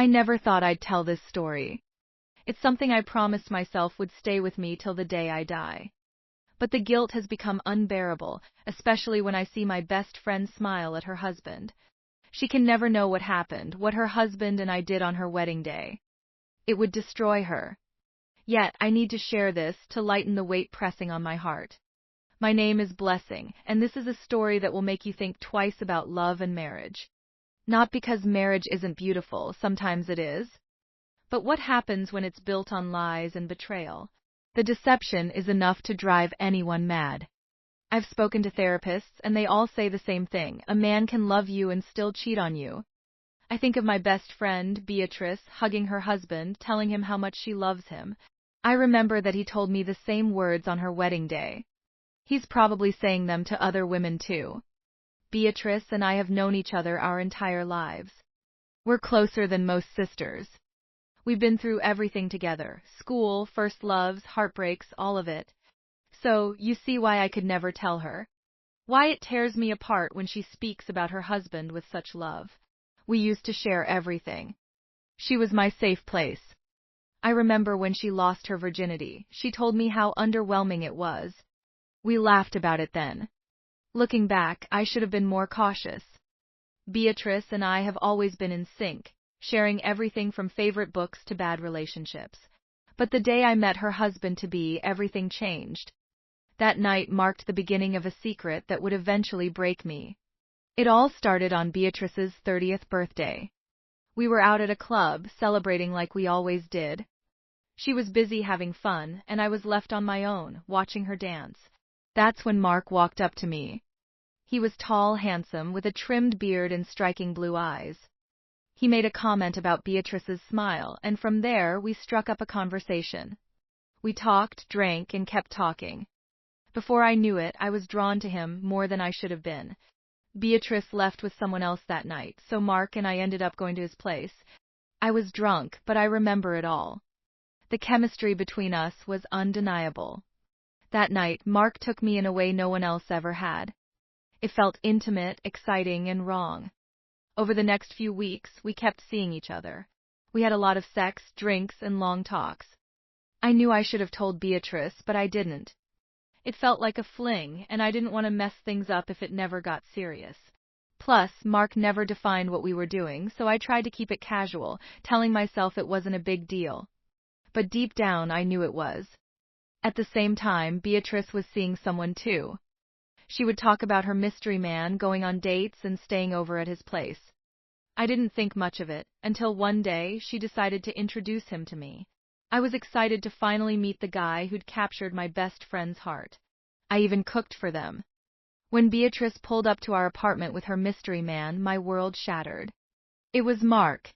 I never thought I'd tell this story. It's something I promised myself would stay with me till the day I die. But the guilt has become unbearable, especially when I see my best friend smile at her husband. She can never know what happened, what her husband and I did on her wedding day. It would destroy her. Yet, I need to share this to lighten the weight pressing on my heart. My name is Blessing, and this is a story that will make you think twice about love and marriage. Not because marriage isn't beautiful, sometimes it is. But what happens when it's built on lies and betrayal? The deception is enough to drive anyone mad. I've spoken to therapists, and they all say the same thing: a man can love you and still cheat on you. I think of my best friend, Beatrice, hugging her husband, telling him how much she loves him. I remember that he told me the same words on her wedding day. He's probably saying them to other women too. Beatrice and I have known each other our entire lives. We're closer than most sisters. We've been through everything together: school, first loves, heartbreaks, all of it. So, you see why I could never tell her. Why it tears me apart when she speaks about her husband with such love. We used to share everything. She was my safe place. I remember when she lost her virginity, she told me how underwhelming it was. We laughed about it then. Looking back, I should have been more cautious. Beatrice and I have always been in sync, sharing everything from favorite books to bad relationships. But the day I met her husband-to-be, everything changed. That night marked the beginning of a secret that would eventually break me. It all started on Beatrice's 30th birthday. We were out at a club, celebrating like we always did. She was busy having fun, and I was left on my own, watching her dance. That's when Mark walked up to me. He was tall, handsome, with a trimmed beard and striking blue eyes. He made a comment about Beatrice's smile, and from there we struck up a conversation. We talked, drank, and kept talking. Before I knew it, I was drawn to him more than I should have been. Beatrice left with someone else that night, so Mark and I ended up going to his place. I was drunk, but I remember it all. The chemistry between us was undeniable. That night, Mark took me in a way no one else ever had. It felt intimate, exciting, and wrong. Over the next few weeks, we kept seeing each other. We had a lot of sex, drinks, and long talks. I knew I should have told Beatrice, but I didn't. It felt like a fling, and I didn't want to mess things up if it never got serious. Plus, Mark never defined what we were doing, so I tried to keep it casual, telling myself it wasn't a big deal. But deep down, I knew it was. At the same time, Beatrice was seeing someone too. She would talk about her mystery man, going on dates and staying over at his place. I didn't think much of it, until one day she decided to introduce him to me. I was excited to finally meet the guy who'd captured my best friend's heart. I even cooked for them. When Beatrice pulled up to our apartment with her mystery man, my world shattered. It was Mark.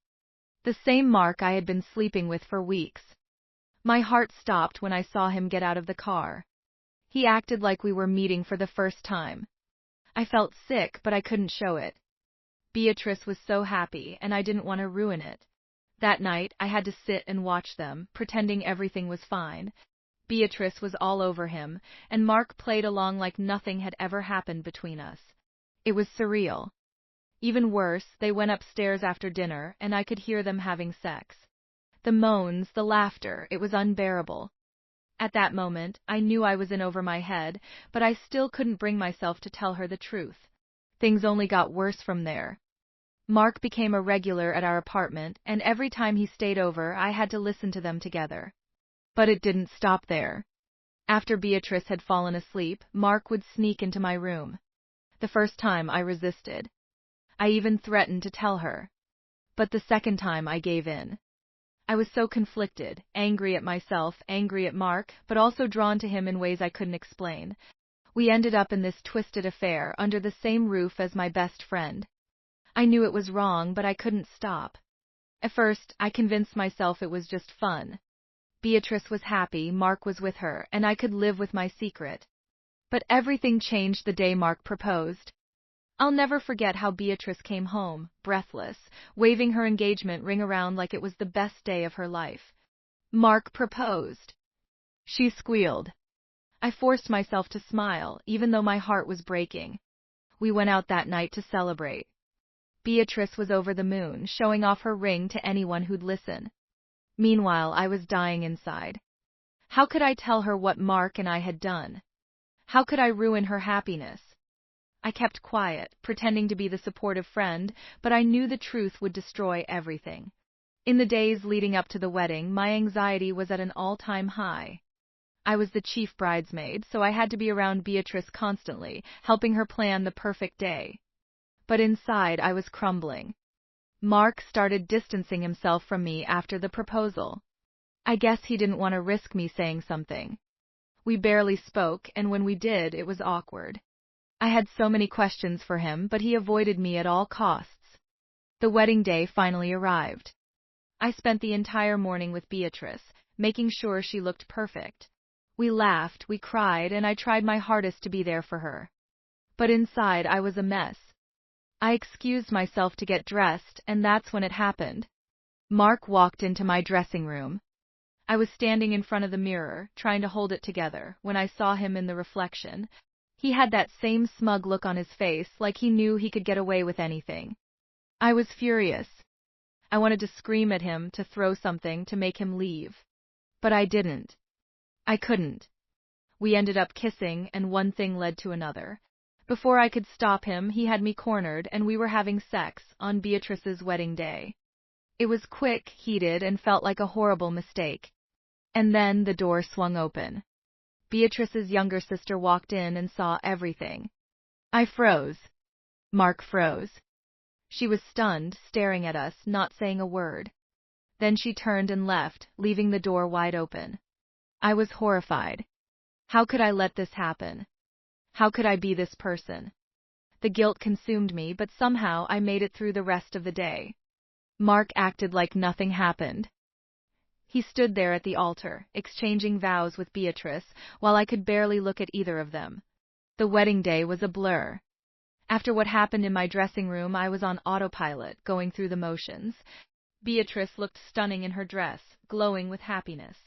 The same Mark I had been sleeping with for weeks. My heart stopped when I saw him get out of the car. He acted like we were meeting for the first time. I felt sick, but I couldn't show it. Beatrice was so happy, and I didn't want to ruin it. That night, I had to sit and watch them, pretending everything was fine. Beatrice was all over him, and Mark played along like nothing had ever happened between us. It was surreal. Even worse, they went upstairs after dinner, and I could hear them having sex. The moans, the laughter, it was unbearable. At that moment, I knew I was in over my head, but I still couldn't bring myself to tell her the truth. Things only got worse from there. Mark became a regular at our apartment, and every time he stayed over, I had to listen to them together. But it didn't stop there. After Beatrice had fallen asleep, Mark would sneak into my room. The first time I resisted. I even threatened to tell her. But the second time I gave in. I was so conflicted, angry at myself, angry at Mark, but also drawn to him in ways I couldn't explain. We ended up in this twisted affair under the same roof as my best friend. I knew it was wrong, but I couldn't stop. At first, I convinced myself it was just fun. Beatrice was happy, Mark was with her, and I could live with my secret. But everything changed the day Mark proposed. I'll never forget how Beatrice came home, breathless, waving her engagement ring around like it was the best day of her life. Mark proposed. She squealed. I forced myself to smile, even though my heart was breaking. We went out that night to celebrate. Beatrice was over the moon, showing off her ring to anyone who'd listen. Meanwhile, I was dying inside. How could I tell her what Mark and I had done? How could I ruin her happiness? I kept quiet, pretending to be the supportive friend, but I knew the truth would destroy everything. In the days leading up to the wedding, my anxiety was at an all-time high. I was the chief bridesmaid, so I had to be around Beatrice constantly, helping her plan the perfect day. But inside, I was crumbling. Mark started distancing himself from me after the proposal. I guess he didn't want to risk me saying something. We barely spoke, and when we did, it was awkward. I had so many questions for him, but he avoided me at all costs. The wedding day finally arrived. I spent the entire morning with Beatrice, making sure she looked perfect. We laughed, we cried, and I tried my hardest to be there for her. But inside, I was a mess. I excused myself to get dressed, and that's when it happened. Mark walked into my dressing room. I was standing in front of the mirror, trying to hold it together, when I saw him in the reflection. He had that same smug look on his face, like he knew he could get away with anything. I was furious. I wanted to scream at him, to throw something, to make him leave. But I didn't. I couldn't. We ended up kissing, and one thing led to another. Before I could stop him, he had me cornered, and we were having sex on Beatrice's wedding day. It was quick, heated, and felt like a horrible mistake. And then the door swung open. Beatrice's younger sister walked in and saw everything. I froze. Mark froze. She was stunned, staring at us, not saying a word. Then she turned and left, leaving the door wide open. I was horrified. How could I let this happen? How could I be this person? The guilt consumed me, but somehow I made it through the rest of the day. Mark acted like nothing happened. He stood there at the altar, exchanging vows with Beatrice, while I could barely look at either of them. The wedding day was a blur. After what happened in my dressing room, I was on autopilot, going through the motions. Beatrice looked stunning in her dress, glowing with happiness.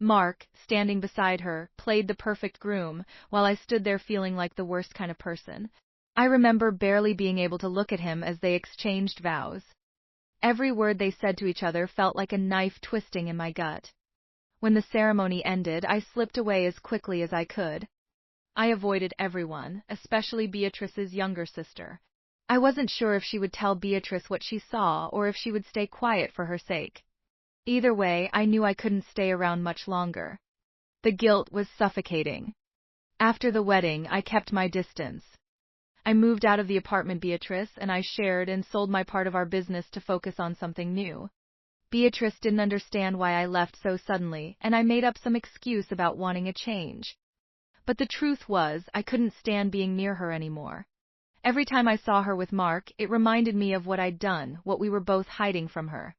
Mark, standing beside her, played the perfect groom, while I stood there feeling like the worst kind of person. I remember barely being able to look at him as they exchanged vows. Every word they said to each other felt like a knife twisting in my gut. When the ceremony ended, I slipped away as quickly as I could. I avoided everyone, especially Beatrice's younger sister. I wasn't sure if she would tell Beatrice what she saw or if she would stay quiet for her sake. Either way, I knew I couldn't stay around much longer. The guilt was suffocating. After the wedding, I kept my distance. I moved out of the apartment Beatrice and I shared and sold my part of our business to focus on something new. Beatrice didn't understand why I left so suddenly, and I made up some excuse about wanting a change. But the truth was, I couldn't stand being near her anymore. Every time I saw her with Mark, it reminded me of what I'd done, what we were both hiding from her.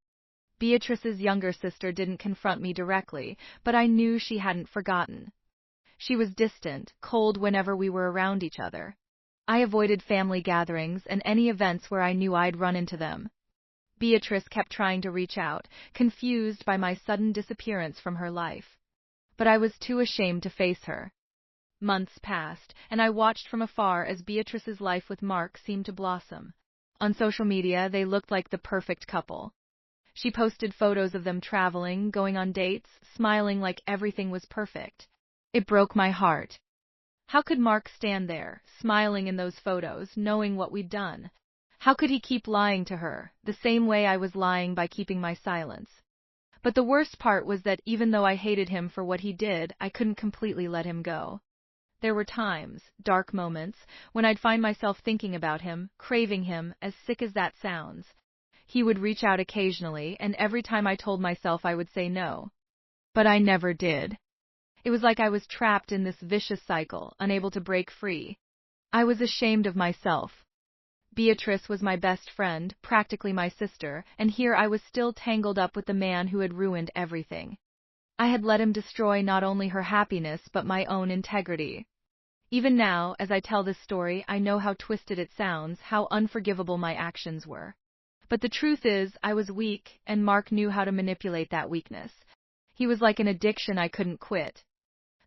Beatrice's younger sister didn't confront me directly, but I knew she hadn't forgotten. She was distant, cold whenever we were around each other. I avoided family gatherings and any events where I knew I'd run into them. Beatrice kept trying to reach out, confused by my sudden disappearance from her life. But I was too ashamed to face her. Months passed, and I watched from afar as Beatrice's life with Mark seemed to blossom. On social media, they looked like the perfect couple. She posted photos of them traveling, going on dates, smiling like everything was perfect. It broke my heart. How could Mark stand there, smiling in those photos, knowing what we'd done? How could he keep lying to her, the same way I was lying by keeping my silence? But the worst part was that even though I hated him for what he did, I couldn't completely let him go. There were times, dark moments, when I'd find myself thinking about him, craving him, as sick as that sounds. He would reach out occasionally, and every time I told myself I would say no. But I never did. It was like I was trapped in this vicious cycle, unable to break free. I was ashamed of myself. Beatrice was my best friend, practically my sister, and here I was still tangled up with the man who had ruined everything. I had let him destroy not only her happiness but my own integrity. Even now, as I tell this story, I know how twisted it sounds, how unforgivable my actions were. But the truth is, I was weak, and Mark knew how to manipulate that weakness. He was like an addiction I couldn't quit.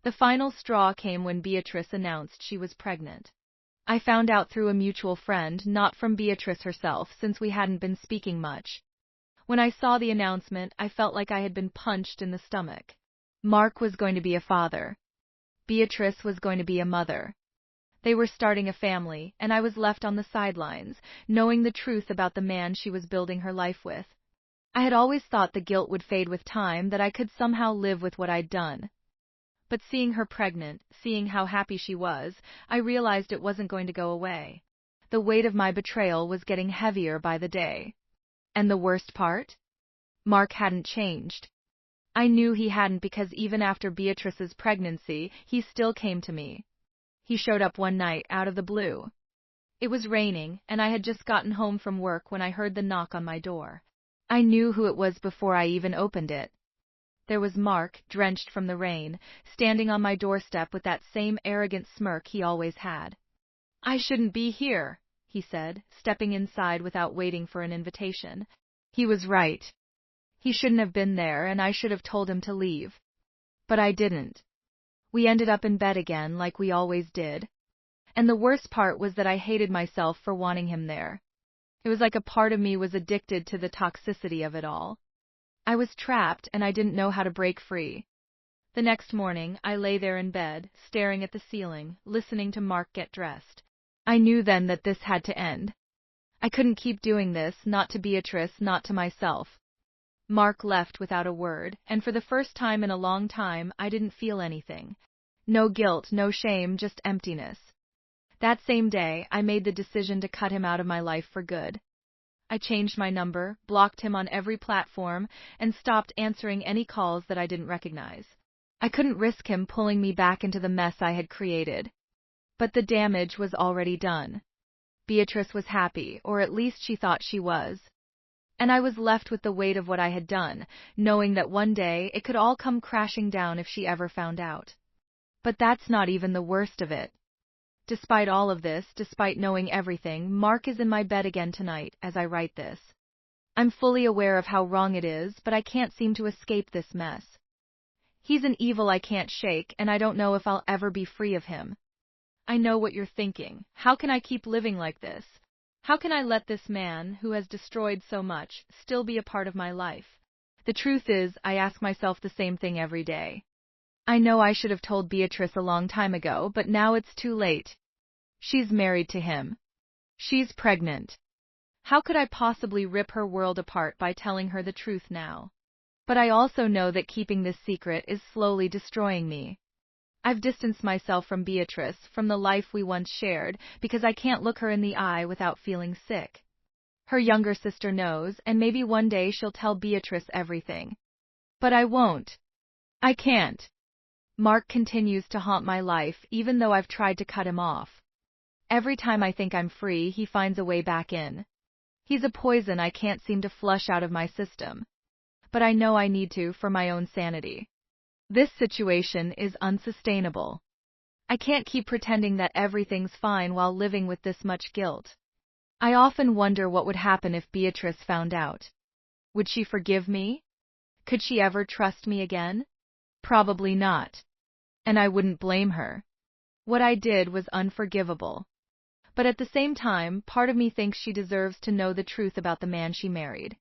The final straw came when Beatrice announced she was pregnant. I found out through a mutual friend, not from Beatrice herself, since we hadn't been speaking much. When I saw the announcement, I felt like I had been punched in the stomach. Mark was going to be a father. Beatrice was going to be a mother. They were starting a family, and I was left on the sidelines, knowing the truth about the man she was building her life with. I had always thought the guilt would fade with time, that I could somehow live with what I'd done. But seeing her pregnant, seeing how happy she was, I realized it wasn't going to go away. The weight of my betrayal was getting heavier by the day. And the worst part? Mark hadn't changed. I knew he hadn't because even after Beatrice's pregnancy, he still came to me. He showed up one night out of the blue. It was raining, and I had just gotten home from work when I heard the knock on my door. I knew who it was before I even opened it. There was Mark, drenched from the rain, standing on my doorstep with that same arrogant smirk he always had. "I shouldn't be here," he said, stepping inside without waiting for an invitation. He was right. He shouldn't have been there, and I should have told him to leave. But I didn't. We ended up in bed again, like we always did. And the worst part was that I hated myself for wanting him there. It was like a part of me was addicted to the toxicity of it all. I was trapped, and I didn't know how to break free. The next morning, I lay there in bed, staring at the ceiling, listening to Mark get dressed. I knew then that this had to end. I couldn't keep doing this, not to Beatrice, not to myself. Mark left without a word, and for the first time in a long time, I didn't feel anything. No guilt, no shame, just emptiness. That same day, I made the decision to cut him out of my life for good. I changed my number, blocked him on every platform, and stopped answering any calls that I didn't recognize. I couldn't risk him pulling me back into the mess I had created. But the damage was already done. Beatrice was happy, or at least she thought she was. And I was left with the weight of what I had done, knowing that one day it could all come crashing down if she ever found out. But that's not even the worst of it. Despite all of this, despite knowing everything, Mark is in my bed again tonight as I write this. I'm fully aware of how wrong it is, but I can't seem to escape this mess. He's an evil I can't shake, and I don't know if I'll ever be free of him. I know what you're thinking. How can I keep living like this? How can I let this man, who has destroyed so much, still be a part of my life? The truth is, I ask myself the same thing every day. I know I should have told Beatrice a long time ago, but now it's too late. She's married to him. She's pregnant. How could I possibly rip her world apart by telling her the truth now? But I also know that keeping this secret is slowly destroying me. I've distanced myself from Beatrice, from the life we once shared, because I can't look her in the eye without feeling sick. Her younger sister knows, and maybe one day she'll tell Beatrice everything. But I won't. I can't. Mark continues to haunt my life, even though I've tried to cut him off. Every time I think I'm free, he finds a way back in. He's a poison I can't seem to flush out of my system. But I know I need to for my own sanity. This situation is unsustainable. I can't keep pretending that everything's fine while living with this much guilt. I often wonder what would happen if Beatrice found out. Would she forgive me? Could she ever trust me again? Probably not. And I wouldn't blame her. What I did was unforgivable. But at the same time, part of me thinks she deserves to know the truth about the man she married.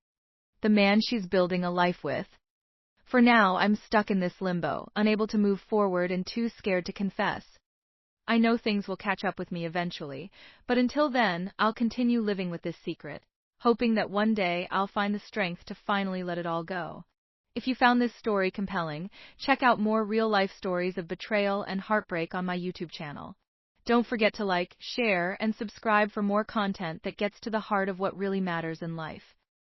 The man she's building a life with. For now, I'm stuck in this limbo, unable to move forward and too scared to confess. I know things will catch up with me eventually, but until then, I'll continue living with this secret, hoping that one day I'll find the strength to finally let it all go. If you found this story compelling, check out more real-life stories of betrayal and heartbreak on my YouTube channel. Don't forget to like, share, and subscribe for more content that gets to the heart of what really matters in life.